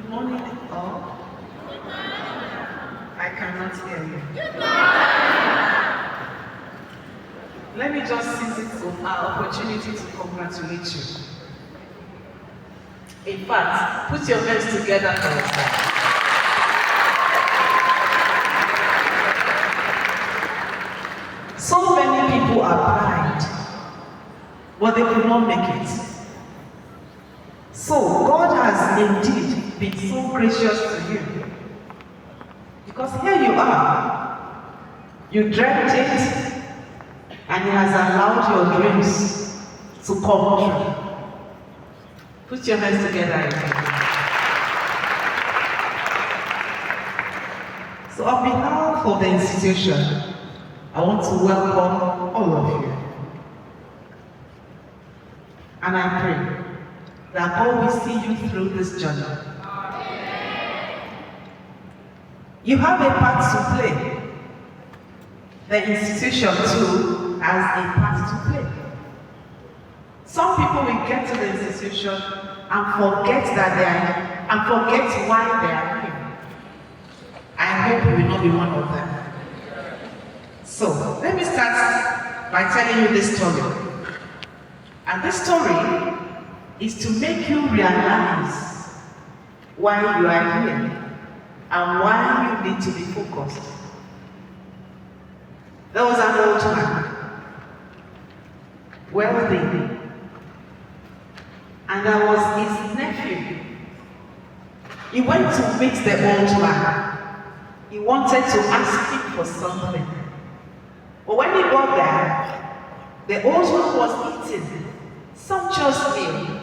Good morning, all. I cannot hear you. Let me just seize it on our opportunity to congratulate you. In fact, put your hands together for yourself. So many people applied, but they could not make it. So God has indeed been so gracious to you. Because here you are. You dreamt it, and He has allowed your dreams to come true. Put your hands together again. So on behalf of the institution, I want to welcome all of you. And I pray that God will see you through this journey. You have a part to play. The institution too has a part to play. Some people will get to the institution and forget that they are here, and forget why they are here. I hope you will not be one of them. So, let me start by telling you this story. And this story is to make you realize why you are here and why you need to be focused. There was an old man, wealthy, and there was his nephew. He went to meet the old man. He wanted to ask him for something. But when he got there, the old man was eating sumptuous meal.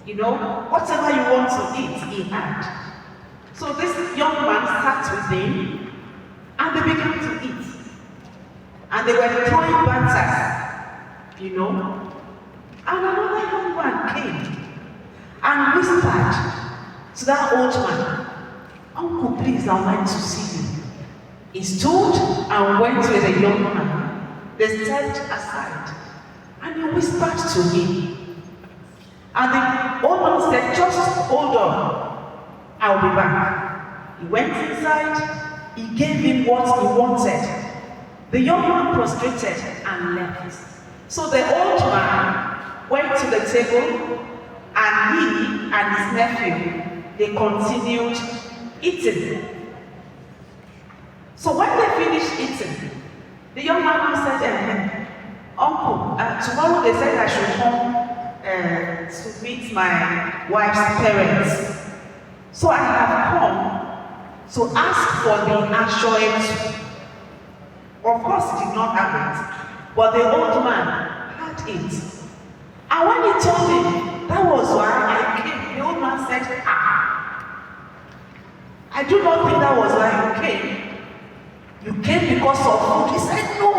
You know, whatever you want to eat, he had. So this young man sat with him, and they began to eat. And they were throwing banter, you know. And another young man came and whispered to that old man, "Uncle, please, I'd like to see you." He stood and went with the young man. They stepped aside, and he whispered to him. And the old man said, "Just hold on, I'll be back." He went inside, he gave him what he wanted. The young man prostrated and left. So the old man went to the table, and he and his nephew, they continued eating. So when they finished eating, the young man said, "Uncle, tomorrow they said I should come to meet my wife's parents. So I have come to ask for the assurance." Of course, he did not have it, but the old man had it. And when he told him, "That was why I came," the old man said, "I do not think that was why you came. You came because of food." He said, "No."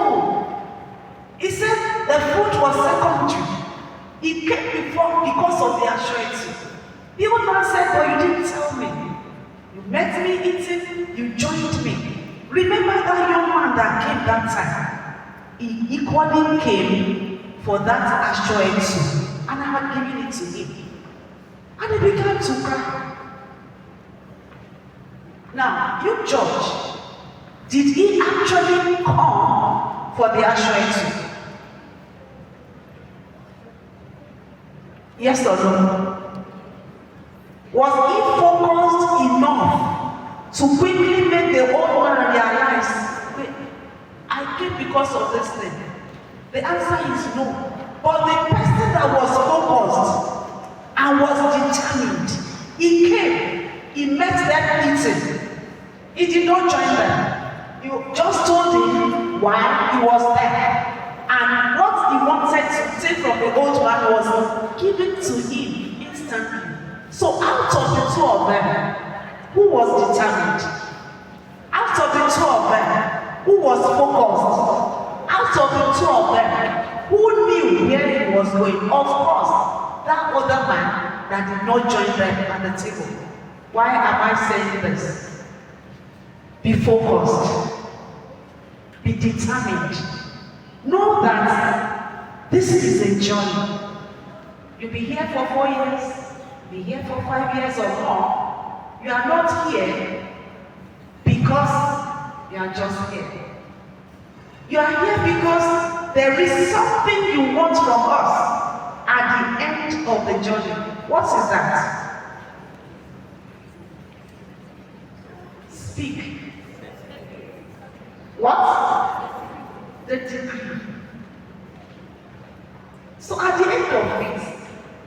He said the food was secondary. He came before because of the assurance. The old man said, "But you didn't tell me. You met me eating, you joined me." Remember that young man that came that time? He equally came for that assurance, and I had given it to him. And he began to cry. Now, you judge. Did he actually come for the assurance? Yes or no? Was he focused enough to quickly make the old man realize, "Wait, I came because of this thing"? The answer is no. But the person that was focused and was determined, he came, he met them eating. He did not join them. You just told him why he was there. And what he wanted to take from the old man was given to him instantly. So out of the two of them, who was determined? Out of the two of them, who was focused? Out of the two of them, who knew where he was going? Of course, that other man that did not join them at the table. Why am I saying this? Be focused. Be determined. Know that this is a journey. You'll be here for 4 years, be here for 5 years or more. you are not here because you are just here. You are here because there is something you want from us at the end of the journey. What is that? Speak. What? The degree. So at the end of it,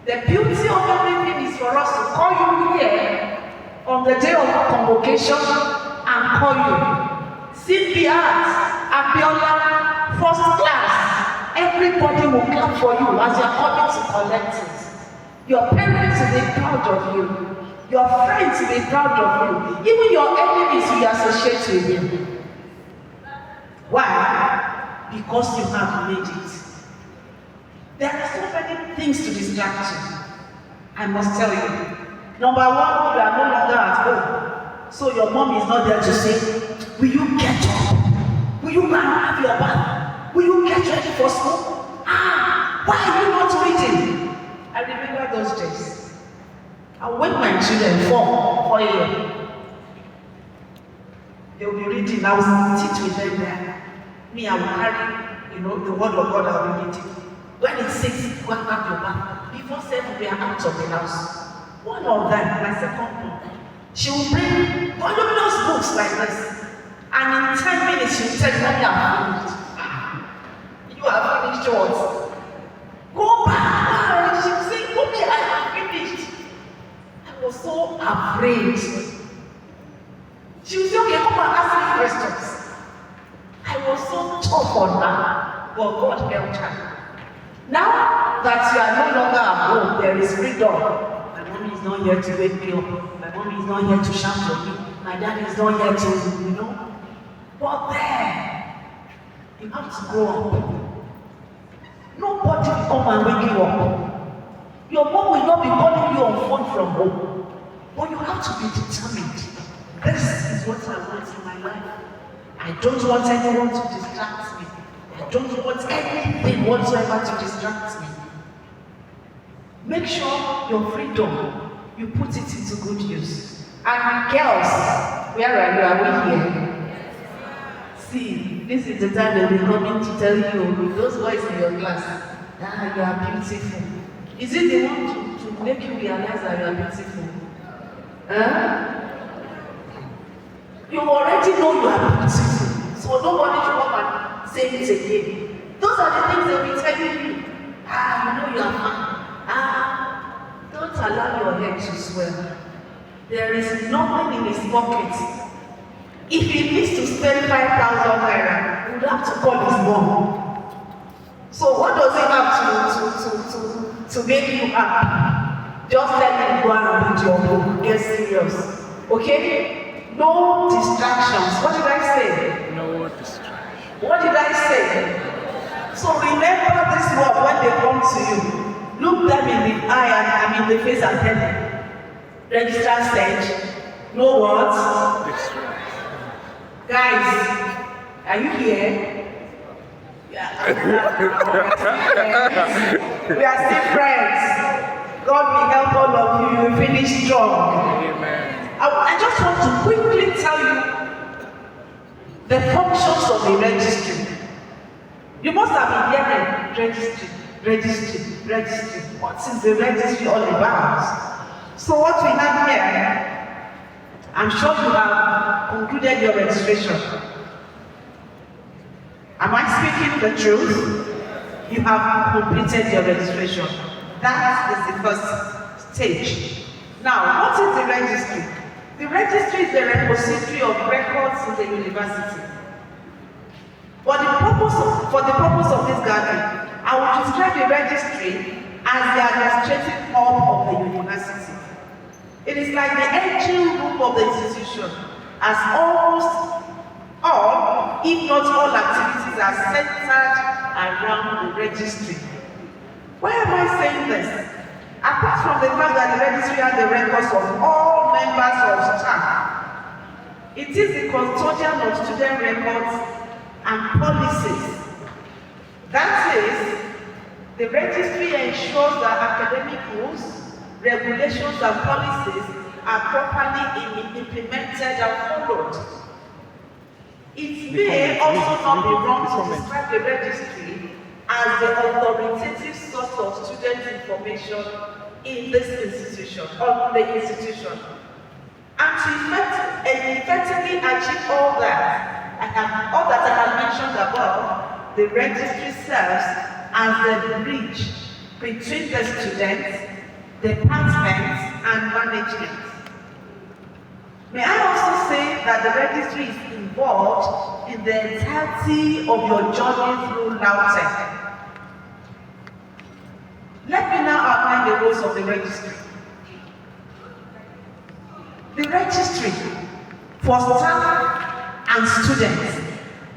the beauty of everything is for us to call you here on the day of convocation and call you. Cynthia, Abiola, first class, everybody will clap for you as you are coming to collect it. Your parents will be proud of you. Your friends will be proud of you. Even your enemies will associate with you. Why? Because you have made it. There are so many things to distract you. I must tell you. Number one, you are no longer at home. So your mom is not there to say, will you get up? Will you go and have your bath? Will you get ready for school? Why are you not reading? I remember those days. I wake my children 4 a.m. They will be reading. I will sit with them there. Me, I will carry, the word of God I will be reading. When it's 6, go and have your bath. Before 7, we are out of the house. One of them, my second one, she will bring voluminous books like this. And in 10 minutes, she will tell you, Mommy, I'm finished. You have finished what? Go back. She will say, Mommy, I have finished. I was so afraid. She will say, okay, come and ask me questions. I was so tough on her, but God helped her. Now that you are no longer at home, there is freedom. My mommy is not here to wake me up. My mommy is not here to shout for me. My dad is not here to, But there, you have to grow up. Nobody will come and wake you up. Your mom will not be calling you on phone from home. But you have to be determined. This is what I want in my life. I don't want anyone to distract me. I don't want anything whatsoever to distract me. Make sure your freedom, you put it into good use. And girls, where are you? Are we here? See, this is the time they'll be coming to tell you, those boys in your class, you are beautiful. Is it the one to make you realize that you are beautiful? You already know you are beautiful, so nobody should come and say it again. Those are the things they'll be telling you. You are fine. Don't allow your head to swell. There is nothing in his pocket. If he needs to spend 5,000 naira, he would have to call his mom. So what does he have to make you happy? Just let him go and read your book. Get serious. Okay? No distractions. What did I say? No distractions. What did I say? So remember this word when they come to you. Look them in the eye and in the face and tell them. Registrar said, no what? Distractions. Guys, are you here? Yeah. We are still friends. God will help all of you. You will finish strong. Amen. I just want to quickly tell you the functions of the registry. You must have been hearing registry. What is the registry all about? So what we have here, I'm sure you have concluded your registration. Am I speaking the truth? You have completed your registration. That is the first stage. Now, what is the registry? The registry is the repository of records in the university. For the purpose of this gathering, I will describe the registry as the administrative hub of the university. It is like the engine room of the institution, as almost all, if not all activities are centered around the registry. Why am I saying this? Apart from the fact that the registry has the records of all members of staff, it is the custodian of student records and policies. That is, the registry ensures that academic rules, regulations, and policies are properly implemented and followed. It may also not be wrong to describe the registry as the authoritative source of student information in this institution, or the institution. And to effectively achieve all that I have mentioned above, the registry serves as the bridge between the students, departments, and management. May I also say that the registry is involved in the entirety of your journey through LAUTECH. Let me now outline the roles of the registry. The registry, for staff and students,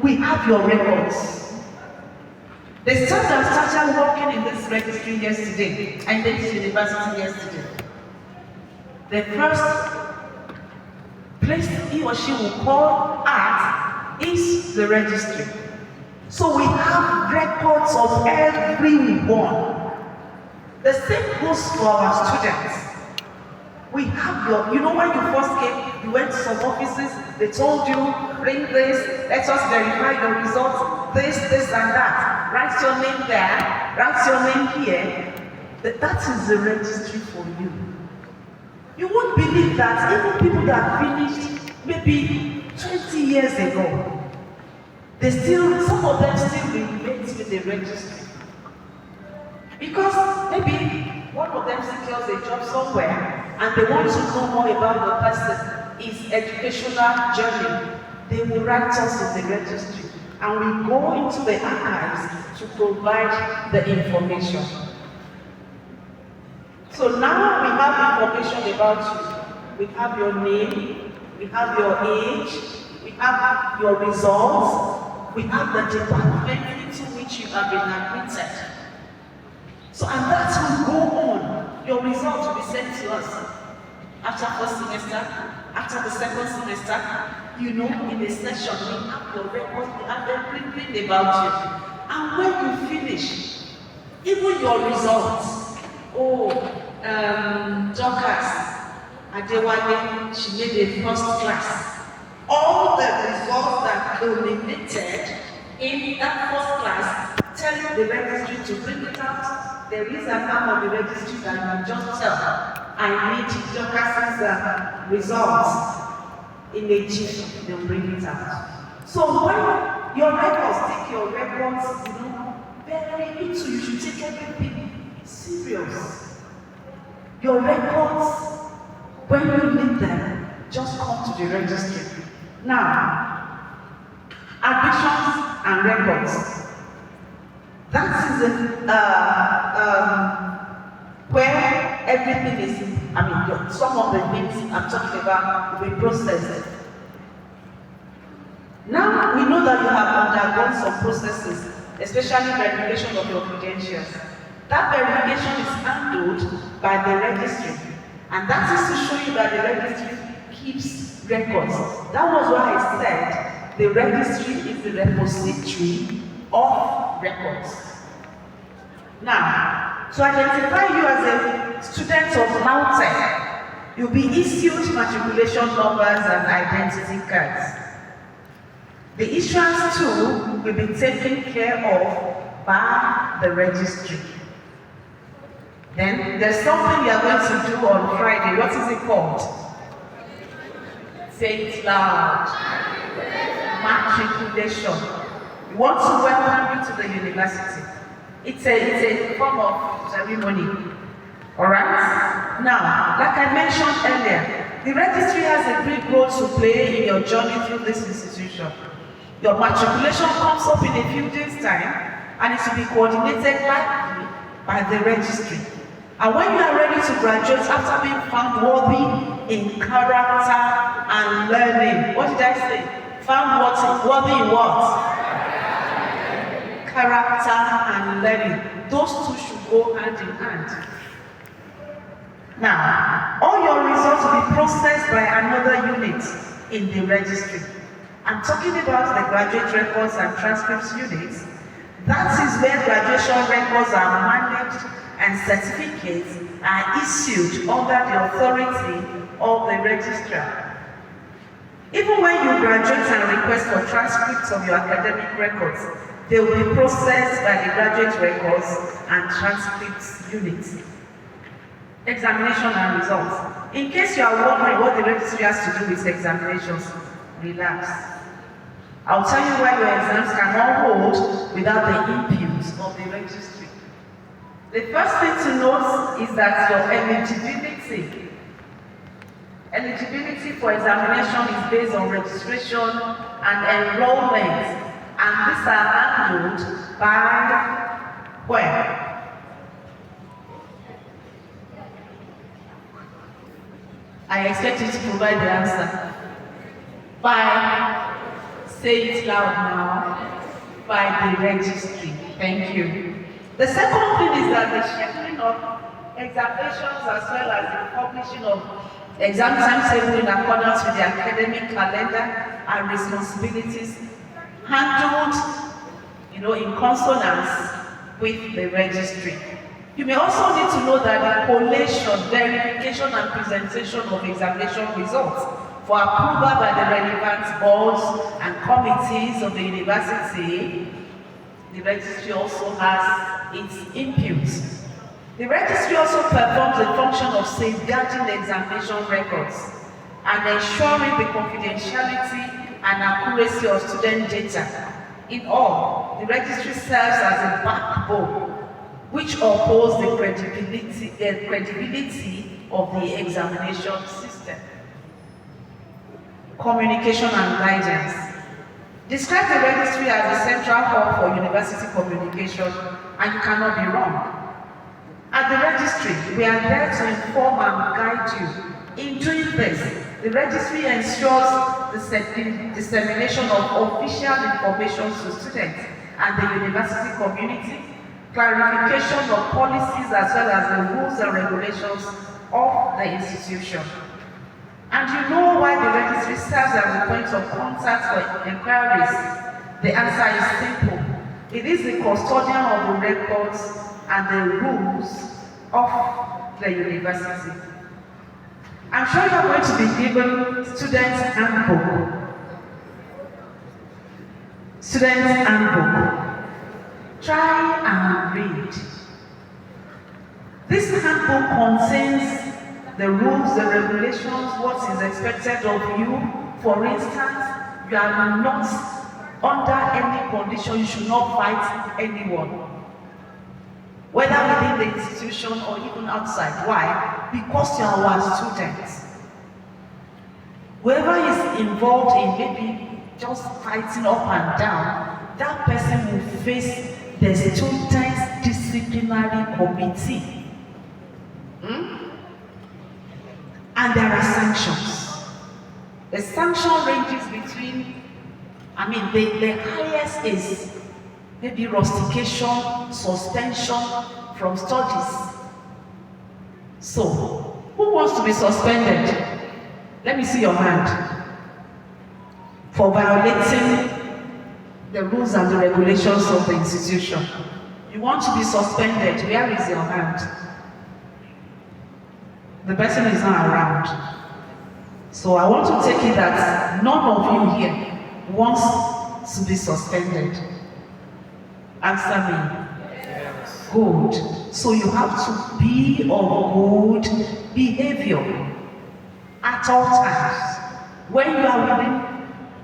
we have your records. The staff that started working in this registry yesterday, and this university yesterday, the first place he or she will call at is the registry. So we have records of everyone. The same goes for our students. We have your, when you first came, you went to some offices, they told you, bring this, let us verify your results, this, and that. Write your name there, write your name here. That is the registry for you. You won't believe that even people that finished maybe 20 years ago, some of them still relate with the registry. Because maybe one of them secures a job somewhere and they want to know more about the person, his educational journey, they will write us in the registry and we go into the archives to provide the information. So now we have information about you. We have your name, we have your age, we have your results, we have the department into which you have been admitted. So, and that will go on. Your results will be sent to us after first semester, after the second semester. In a session, we have your records, we have everything about you. And when you finish, even your results, Dorcas Adewale, she made a first class. All the results that culminated in that first class, tell the registry to bring it out. There is an arm of the registry that you just tell, I need Dorcas's results in a chip, they'll bring it out. So when your records, take your records, very into, you should take everything serious. Your records, when you need them, just come to the registry. Now, admissions and records. That is where everything is, some of the things I'm talking about will be processed. Now we know that you have undergone some processes, especially verification of your credentials. That verification is handled by the registry, and that is to show you that the registry keeps records. That was why I said the registry is the repository of records. Now, to identify you as a student of LAUTECH, you'll be issued matriculation numbers and identity cards. The issuance too will be taken care of by the registry. Then there's something we are going to do on Friday. What is it called? Say it loud. Matriculation. We want to welcome you to the university. It's a form of ceremony. Alright? Now, like I mentioned earlier, the registry has a big role to play in your journey through this institution. Your matriculation comes up in a few days' time, and it will be coordinated by the registry. And when you are ready to graduate after being found worthy in character and learning, what did I say? Found worthy in what? Character and learning. Those two should go hand in hand. Now, all your results will be processed by another unit in the registry. I'm talking about the graduate records and transcripts units. That is where graduation records are managed and certificates are issued under the authority of the registrar. Even when you graduate and request for transcripts of your academic records, they will be processed by the graduate records and transcripts unit. Examination and results. In case you are wondering what the registry has to do with examinations, relax. I'll tell you why your exams cannot hold without the input of the registry. The first thing to note is that your eligibility for examination is based on registration and enrollment, and these are handled by where? I expect you to provide the answer. By, say it loud now, by the registry. Thank you. The second thing is that the scheduling of examinations as well as the publishing of exam timetable in accordance with the academic calendar and responsibilities handled, in consonance with the registry. You may also need to know that the collation, verification, and presentation of examination results for approval by the relevant boards and committees of the university, the registry also has its inputs. The registry also performs the function of safeguarding the examination records and ensuring the confidentiality and accuracy of student data. In all, the registry serves as a backbone which upholds the credibility of the examination system. Communication and guidance. Describe the registry as a central hub for university communication, and you cannot be wrong. At the registry, we are there to inform and guide you. In doing this, the registry ensures the dissemination of official information to students and the university community, clarification of policies as well as the rules and regulations of the institution. And you know why the registry serves as a point of contact for inquiries. The answer is simple. It is the custodian of the records and the rules of the university. I'm sure you're going to be given students' handbook. Students' handbook. Try and read. This handbook contains the rules, the regulations, what is expected of you. For instance, you are not under any condition, you should not fight anyone, whether within the institution or even outside. Why? Because you are our students. Whoever is involved in maybe just fighting up and down, that person will face the students' disciplinary committee. And there are sanctions. The sanction ranges between, the highest is maybe rustication, suspension from studies. So, who wants to be suspended? Let me see your hand. For violating the rules and the regulations of the institution. You want to be suspended, where is your hand? The person is not around. So I want to take it that none of you here wants to be suspended. Answer me. Yes. Good. So you have to be of good behavior at all times. When you are within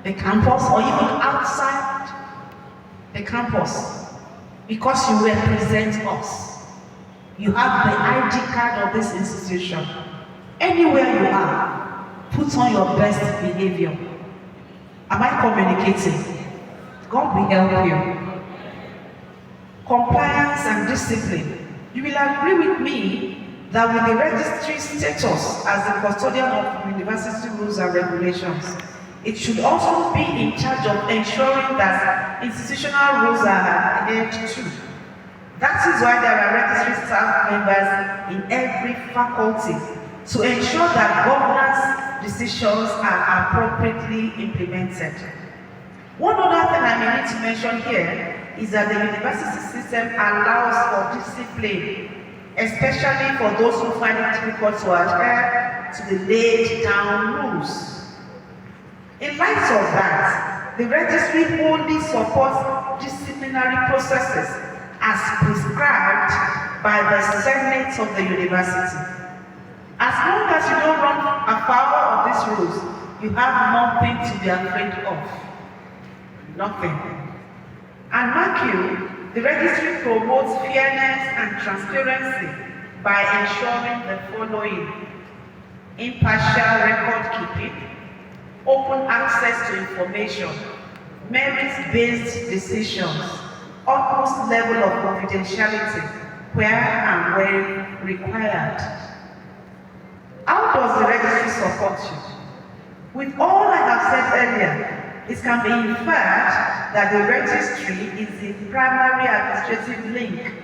the campus or even outside the campus, because you represent us. You have the ID card of this institution. Anywhere you are, put on your best behavior. Am I communicating? God will help you. Compliance and discipline. You will agree with me that with the registry status as the custodian of university rules and regulations, it should also be in charge of ensuring that institutional rules are adhered to. That is why there are registry staff members in every faculty to ensure that governance decisions are appropriately implemented. One other thing I may need to mention here is that the university system allows for discipline, especially for those who find it difficult to adhere to the laid down rules. In light of that, the registry only supports disciplinary processes as prescribed by the Senate of the university. As long as you don't run afoul of these rules, you have nothing to be afraid of. Nothing. And mark you, the registry promotes fairness and transparency by ensuring the following: impartial record keeping, open access to information, merit-based decisions, utmost level of confidentiality where and when required. How does the registry support you? With all I have said earlier, it can be inferred that the registry is the primary administrative link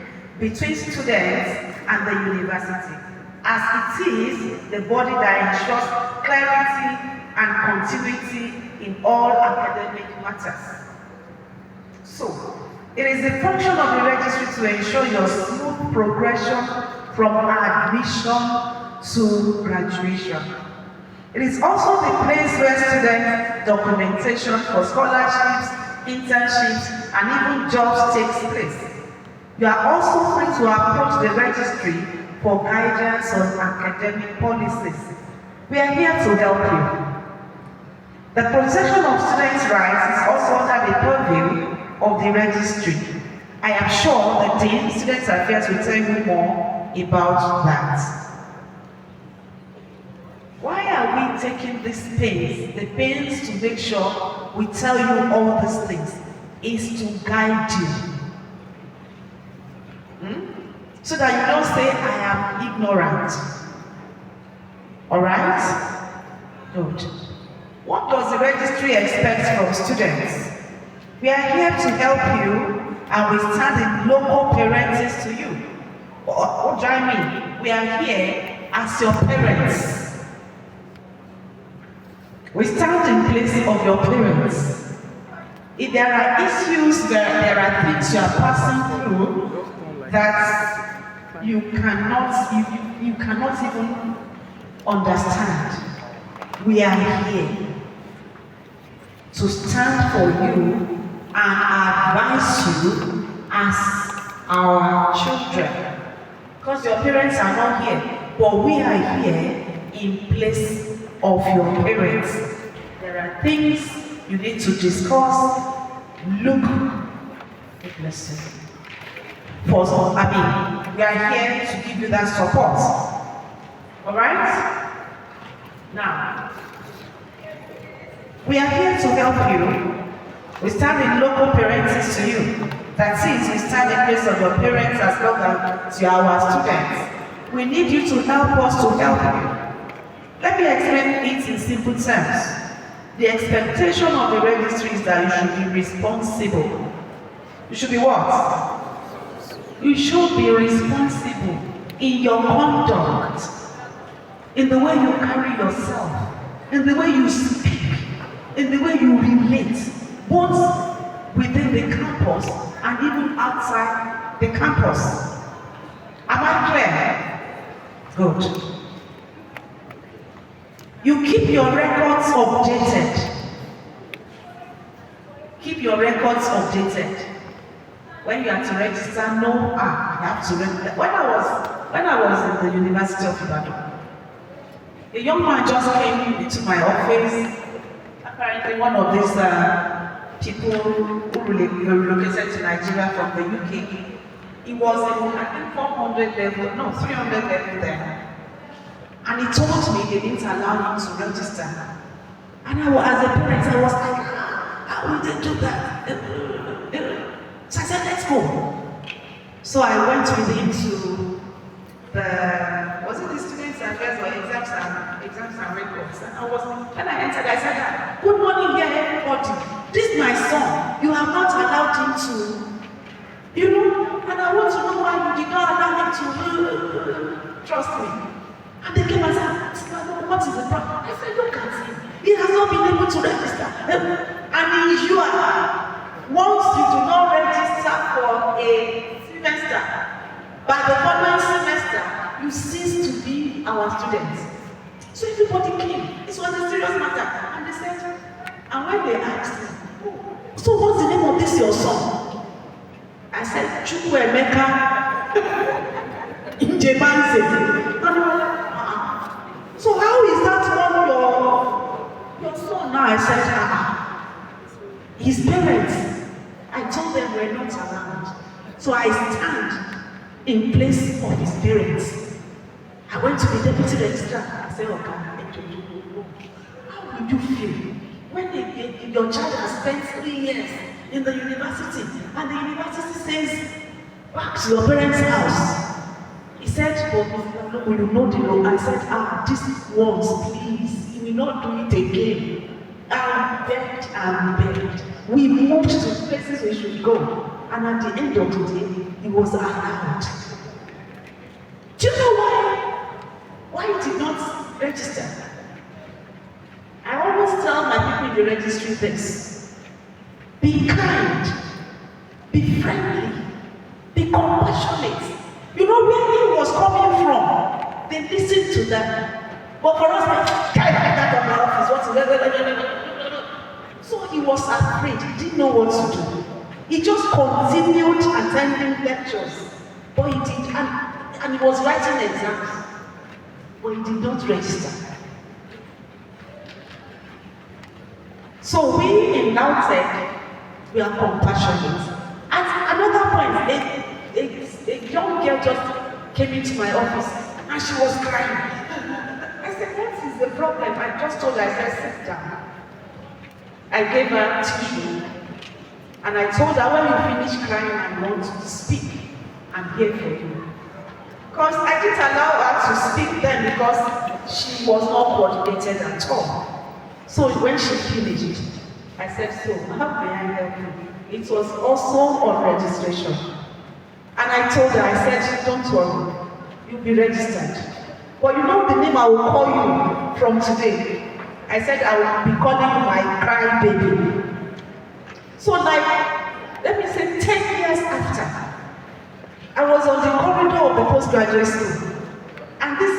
between students and the university, as it is the body that ensures clarity and continuity in all academic matters. So, it is the function of the registry to ensure your smooth progression from admission to graduation. It is also the place where student documentation for scholarships, internships, and even jobs takes place. You are also free to approach the registry for guidance on academic policies. We are here to help you. The protection of students' rights is also under the purview of the registry. I am sure the Dean, Students Affairs, will tell you more about that. Why are we taking this pains? The pains to make sure we tell you all these things is to guide you. So that you don't say, I am ignorant. Alright? Good. What does the registry expect from students? We are here to help you, and we stand in local parentage to you. What do I mean? We are here as your parents. We stand in place of your parents. If there are issues, there are things you are passing through that you cannot even understand, we are here to stand for you and advise you as our children. Because your parents are not here, but we are here in place of your parents. There are things you need to discuss. Look, listen. We are here to give you that support. Alright? Now, we are here to help you. We stand in local parentage to you. That is, we stand in place of your parents as well as you are our students. We need you to help us to help you. Let me explain it in simple terms. The expectation of the registry is that you should be responsible. You should be what? You should be responsible in your conduct, in the way you carry yourself, in the way you speak, in the way you relate, both within the campus and even outside the campus. Am I clear? Good. You keep your records updated. Keep your records updated. When you are to register, no, I have to register. When I was in the University of Balogun, a young man just came into my office. Apparently, one of these people who relocated to Nigeria from the UK. He was in, I think, 400 level, no, 300 level there. And he told me they didn't allow him to register. And as a parent, I was like, how will they do that? So I said, let's go. So I went with him to was it the Students Affairs or exams and records? And when I entered, I said, good morning here, everybody. This is my son. You have not allowed him to, and I want to know why you did not allow him to trust me. And they came and said, what is the problem? I said, look at him. He has not been able to register. And he is sure, once you do not register for a semester, by the following semester, you cease to be our students. So everybody came. This was a serious matter. And they said, and when they asked me, oh, so what's the name of this your son? I said, Chukwuemeka Njemanze. And they were like, so how is that one your son now? I said, his parents, I told them we're not around. So I stand in place of his parents. I went to the deputy registrar. I said, okay, how would you feel when your child has spent 3 years in the university and the university says, back to your parents' house? He said, but will you know the law? I said, this once, please. He will not do it again. I begged. We moved to places we should go. And at the end of the day, he was allowed. Do you know why he did not register? I always tell my people in the registry this. Be kind, be friendly, be compassionate. You know where he was coming from. They listened to them. But for us, carry that on my office. So he was afraid. He didn't know what to do. He just continued attending lectures. But he did, and he was writing exams. But he did not register. So we in Lautech, we are compassionate. At another point, a young girl just came into my office and she was crying. I said, what is the problem? I just told her, I said, sit down. I gave her tissue and I told her, when you finish crying, I want to speak. I'm here for you. Because I didn't allow her to speak then because she was not coordinated at all. So when she finished, I said, so how may I help you? It was also on registration. And I told her, I said, don't worry, you'll be registered. But you know the name I will call you from today? I said, I will be calling you my cry baby. So like, let me say 10 years after, I was on the corridor of the postgraduate school. And this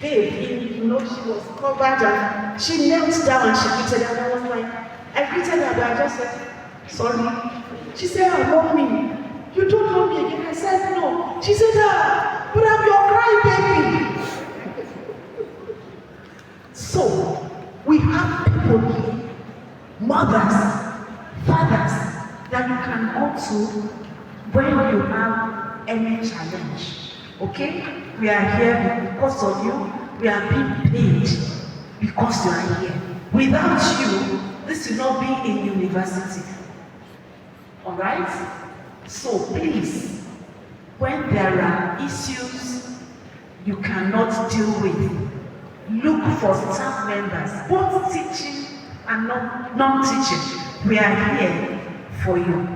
babe, you know, she was covered and she knelt down and she greeted her. And I was like, I greeted her, but I just said, sorry. She said, I love me. You don't love me again. I said, no. She said, but I'm your cry baby. So, we have people here, mothers, fathers, that you can go to when you have any challenge. Okay? We are here because of you. We are being paid because you are here. Without you, this will not be a university. Alright? So please, when there are issues you cannot deal with, look for staff members, both teaching and non-teaching. We are here for you.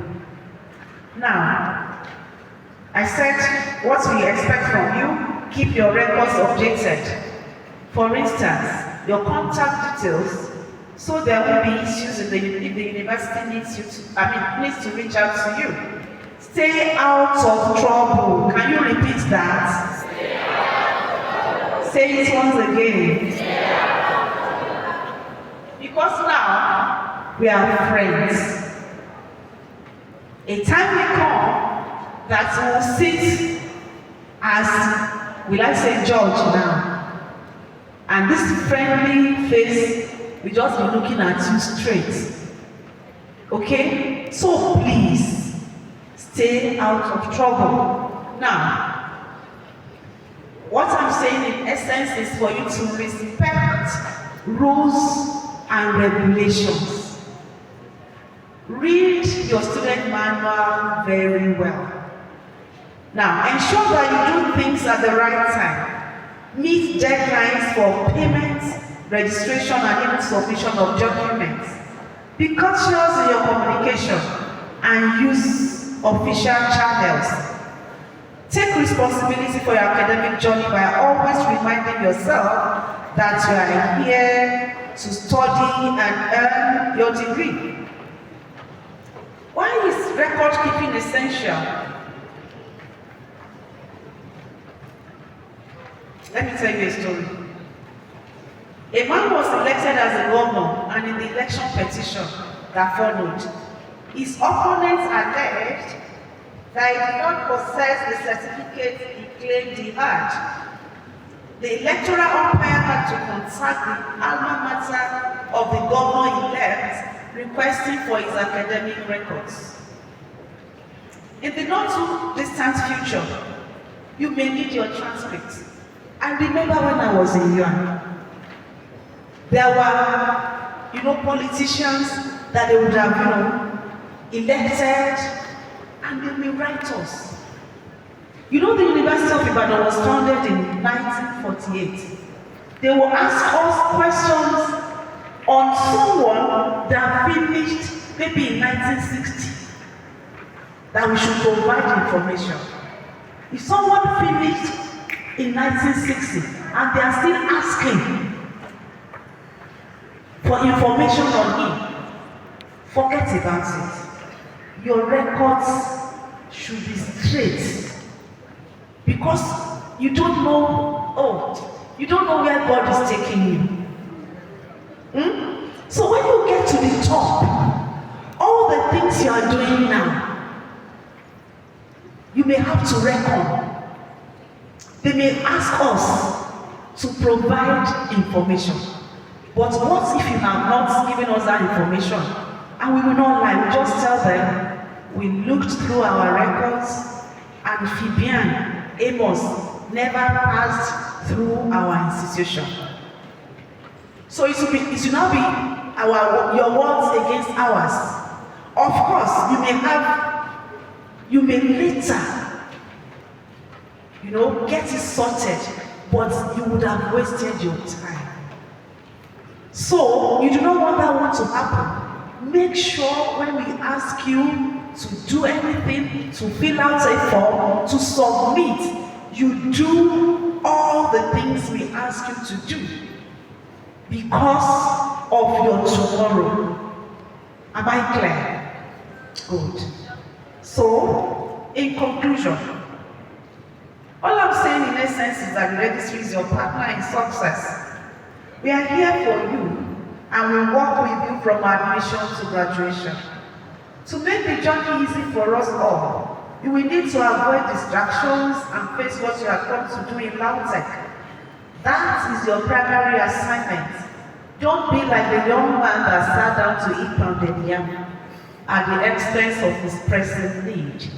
Now, I said what we expect from you, keep your records updated. For instance, your contact details, so there will be issues if the university needs to reach out to you. Stay out of trouble. Can you repeat that? Say it once again. Because now we are friends. A time will come that we will sit as, will I say, judge now. And this friendly face will just be looking at you straight. Okay? So please, stay out of trouble. Now, what I'm saying in essence is for you to respect rules and regulations. Read your student manual very well. Now, ensure that you do things at the right time. Meet deadlines for payments, registration, and even submission of documents. Be cautious in your communication and use official channels. Take responsibility for your academic journey by always reminding yourself that you are here to study and earn your degree. Why is record keeping essential? Let me tell you a story. A man was elected as a governor, and in the election petition that followed, his opponents alleged that he did not possess the certificate he claimed he had. The electoral umpire had to contact the alma mater of the governor-elect requesting for his academic records. In the not too distant future, you may need your transcripts. I remember when I was in UN, there were, politicians that they would have, elected, and they may write us. The University of Ibadan was founded in 1948. They will ask us questions on someone that finished maybe in 1960, that we should provide information. If someone finished in 1960 and they are still asking for information on him, forget about it. Your records should be straight. Because you don't know where God is taking you. So when you get to the top, all the things you are doing now, you may have to reckon. They may ask us to provide information. But what if you have not given us that information? And we will not lie, we just tell them, we looked through our records, and Fibian, Amos never passed through our institution. So it should not be your words against ours. Of course, you may later, get it sorted, but you would have wasted your time. So you do not want that one to happen. Make sure when we ask you to do anything, to fill out a form, to submit, you do all the things we ask you to do because of your tomorrow. Am I clear? Good. So, in conclusion, all I'm saying in essence is that the registry is your partner in success. We are here for you, and we work with you from admission to graduation. To make the journey easy for us all, you will need to avoid distractions and face what you have come to do in LAUTECH. That is your primary assignment. Don't be like the young man that sat down to eat pounded yam at the expense of his present need.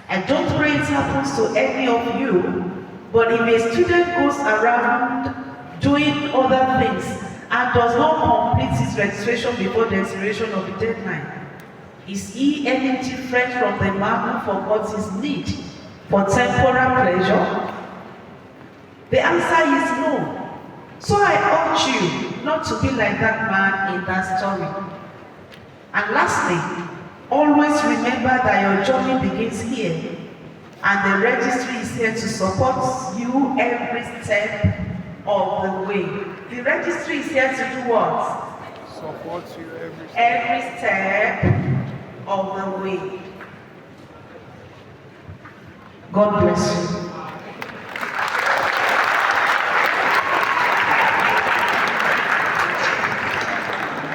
I don't pray it happens to any of you, but if a student goes around doing other things and does not complete his registration before the expiration of the deadline, is he any different from the man who forgot his need for temporal pleasure? The answer is no. So I urge you not to be like that man in that story. And lastly, always remember that your journey begins here, and the registry is here to support you every step of the way. The registry is here to do what? Support you every step of the way. God bless you.